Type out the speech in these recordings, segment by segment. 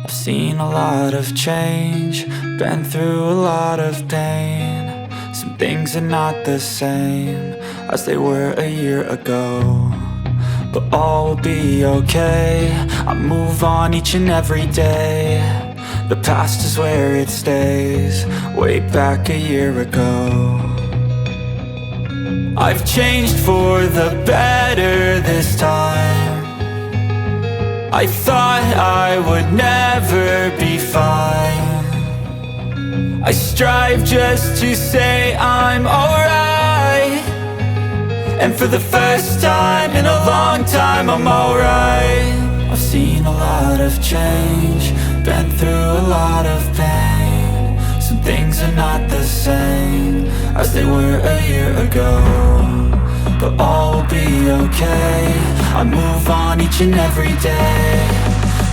I've seen a lot of change, been through a lot of pain. Some things are not the same as they were a year ago, but all will be okay. I move on each and every day. The past is where it stays, way back a year ago. I've changed for the better this time. I thought I would never be fine. I strive just to say I'm alright, and for the first time in a long time I'm alright. I've seen a lot of change, been through a lot of pain. Some things are not the same as they were a year ago, but all will be okay. I move on each and every day.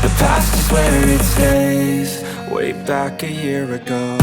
The past is where it stays, way back a year ago.